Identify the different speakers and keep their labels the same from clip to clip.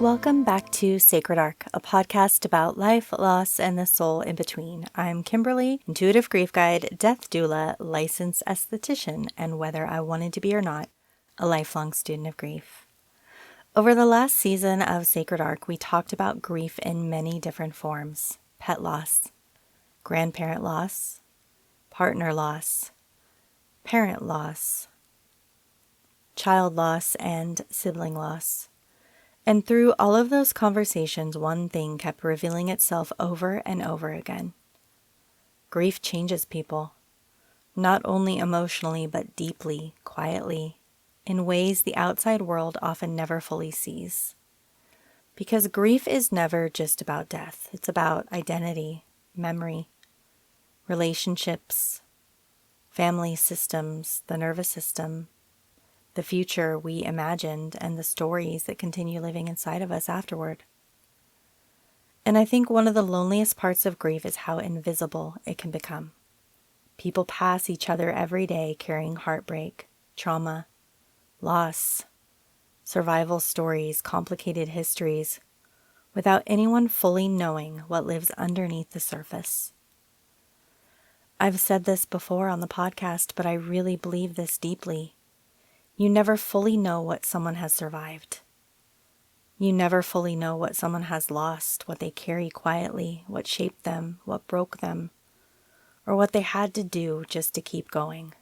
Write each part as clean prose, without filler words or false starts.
Speaker 1: Welcome back to Sacred Arc, a podcast about life, loss, and the soul in between. I'm Kimberley, intuitive grief guide, death doula, licensed esthetician, and whether I wanted to be or not, a lifelong student of grief. Over the last season of Sacred Arc, we talked about grief in many different forms: pet loss, grandparent loss, partner loss, parent loss, child loss, and sibling loss. And through all of those conversations, one thing kept revealing itself over and over again. Grief changes people, not only emotionally, but deeply, quietly, in ways the outside world often never fully sees. Because grief is never just about death. It's about identity, memory, relationships, family systems, the nervous system, the future we imagined, and the stories that continue living inside of us afterward. And I think one of the loneliest parts of grief is how invisible it can become. People pass each other every day carrying heartbreak, trauma, loss, survival stories, complicated histories, without anyone fully knowing what lives underneath the surface. I've said this before on the podcast, but I really believe this deeply. You never fully know what someone has survived. You never fully know what someone has lost, what they carry quietly, what shaped them, what broke them, or what they had to do just to keep going.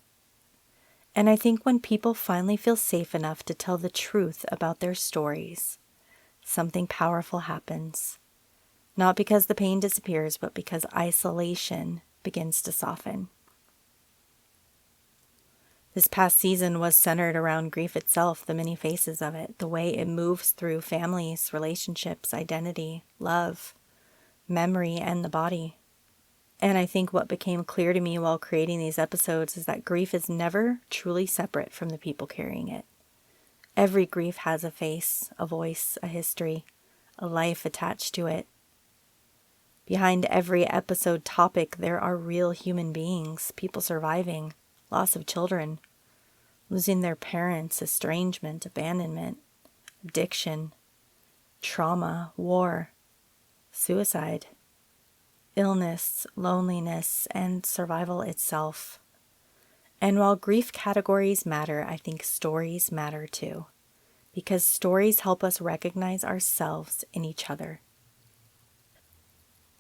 Speaker 1: And I think when people finally feel safe enough to tell the truth about their stories, something powerful happens. Not because the pain disappears, but because isolation begins to soften. This past season was centered around grief itself, the many faces of it, the way it moves through families, relationships, identity, love, memory, and the body. And I think what became clear to me while creating these episodes is that grief is never truly separate from the people carrying it. Every grief has a face, a voice, a history, a life attached to it. Behind every episode topic, there are real human beings, people surviving, loss of children, losing their parents, estrangement, abandonment, addiction, trauma, war, suicide, illness, loneliness, and survival itself. And while grief categories matter, I think stories matter too, because stories help us recognize ourselves in each other.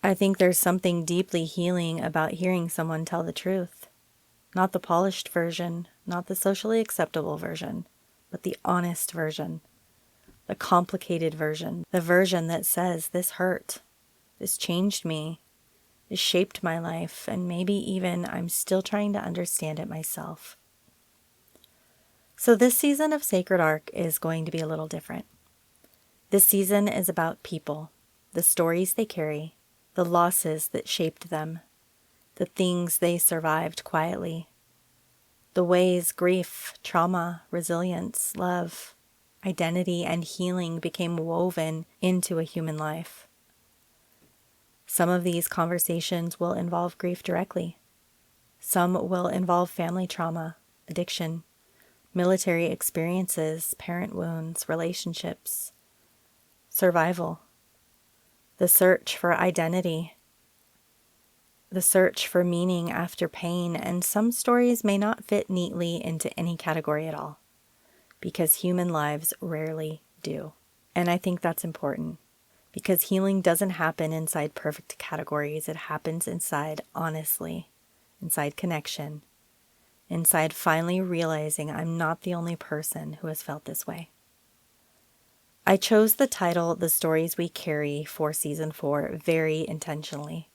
Speaker 1: I think there's something deeply healing about hearing someone tell the truth. Not the polished version, not the socially acceptable version, but the honest version, the complicated version, the version that says, this hurt, this changed me, this shaped my life, and maybe even I'm still trying to understand it myself. So this season of Sacred Arc is going to be a little different. This season is about people, the stories they carry, the losses that shaped them, the things they survived quietly, the ways grief, trauma, resilience, love, identity, and healing became woven into a human life. Some of these conversations will involve grief directly. Some will involve family trauma, addiction, military experiences, parent wounds, relationships, survival, the search for identity, the search for meaning after pain, and some stories may not fit neatly into any category at all, because human lives rarely do. And I think that's important, because healing doesn't happen inside perfect categories. It happens inside honestly, inside connection, inside finally realizing I'm not the only person who has felt this way. I chose the title, The Stories We Carry, for Season 4 very intentionally,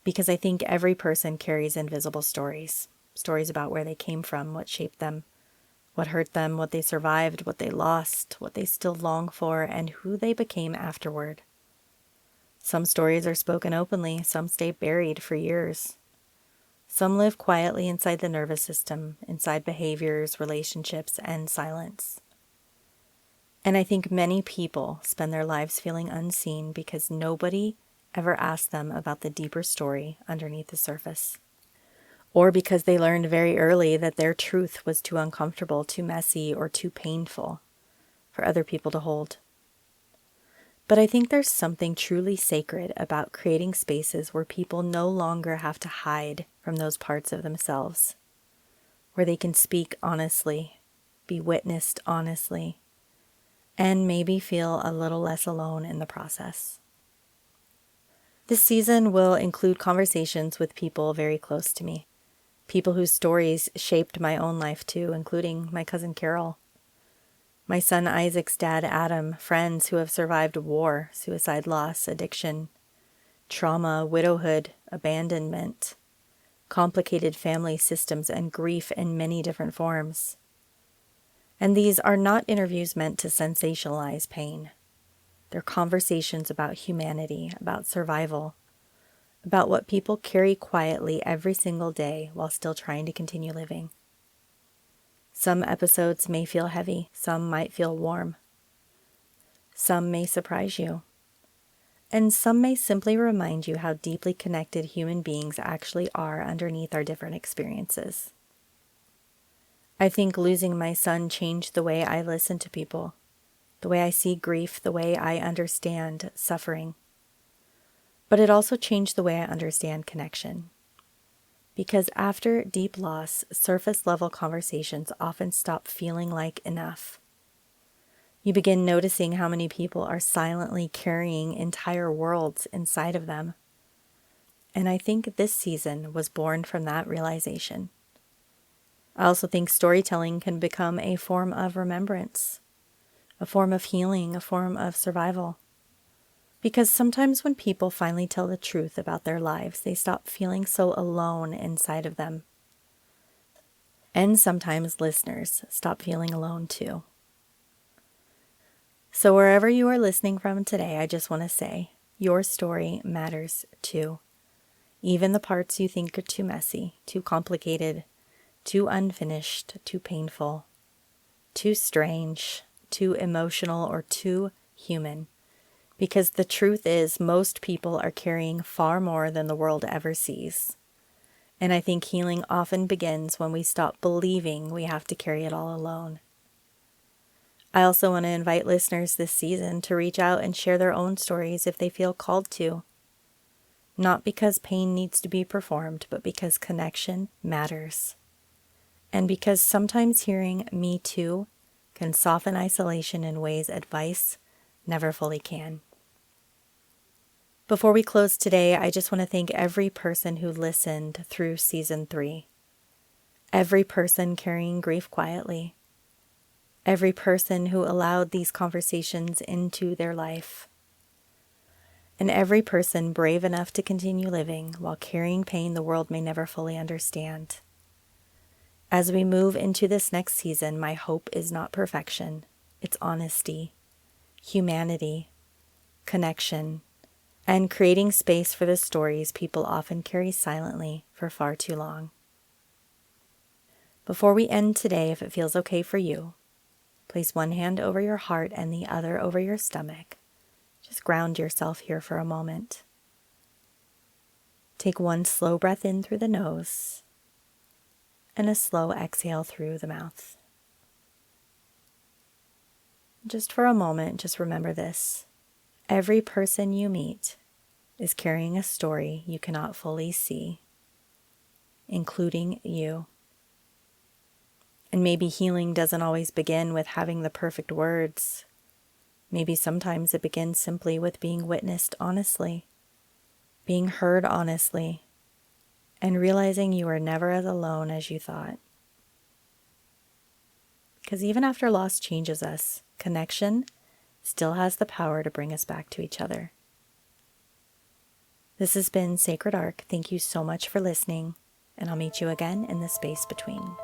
Speaker 1: because I think every person carries invisible stories, stories about where they came from, what shaped them, what hurt them, what they survived, what they lost, what they still long for, and who they became afterward. Some stories are spoken openly, some stay buried for years. Some live quietly inside the nervous system, inside behaviors, relationships, and silence. And I think many people spend their lives feeling unseen because nobody ever asked them about the deeper story underneath the surface. Or because they learned very early that their truth was too uncomfortable, too messy, or too painful for other people to hold. But I think there's something truly sacred about creating spaces where people no longer have to hide from those parts of themselves, where they can speak honestly, be witnessed honestly, and maybe feel a little less alone in the process. This season will include conversations with people very close to me, people whose stories shaped my own life too, including my cousin Carol, my son Isaac's dad Adam, friends who have survived war, suicide loss, addiction, trauma, widowhood, abandonment, complicated family systems, and grief in many different forms. And these are not interviews meant to sensationalize pain. They're conversations about humanity, about survival, about what people carry quietly every single day while still trying to continue living. Some episodes may feel heavy, some might feel warm. Some may surprise you, and some may simply remind you how deeply connected human beings actually are underneath our different experiences. I think losing my son changed the way I listen to people, the way I see grief, the way I understand suffering. But it also changed the way I understand connection. Because after deep loss, surface-level conversations often stop feeling like enough. You begin noticing how many people are silently carrying entire worlds inside of them. And I think this season was born from that realization. I also think storytelling can become a form of remembrance, a form of healing, a form of survival. Because sometimes when people finally tell the truth about their lives, they stop feeling so alone inside of them. And sometimes listeners stop feeling alone too. So wherever you are listening from today, I just want to say, your story matters too. Even the parts you think are too messy, too complicated, too unfinished, too painful, too strange, too emotional, or too human. Because the truth is, most people are carrying far more than the world ever sees. And I think healing often begins when we stop believing we have to carry it all alone. I also want to invite listeners this season to reach out and share their own stories if they feel called to. Not because pain needs to be performed, but because connection matters. And because sometimes hearing "me too" can soften isolation in ways advice never fully can. Before we close today, I just want to thank every person who listened through Season 3. Every person carrying grief quietly. Every person who allowed these conversations into their life. And every person brave enough to continue living while carrying pain the world may never fully understand. As we move into this next season, my hope is not perfection. It's honesty, humanity, connection, and creating space for the stories people often carry silently for far too long. Before we end today, if it feels okay for you, place one hand over your heart and the other over your stomach. Just ground yourself here for a moment. Take one slow breath in through the nose and a slow exhale through the mouth. Just for a moment, just remember this. Every person you meet is carrying a story you cannot fully see, including you. And maybe healing doesn't always begin with having the perfect words. Maybe sometimes it begins simply with being witnessed honestly, being heard honestly, and realizing you are never as alone as you thought. Because even after loss changes us, connection still has the power to bring us back to each other. This has been Sacred Arc. Thank you so much for listening, and I'll meet you again in the space between.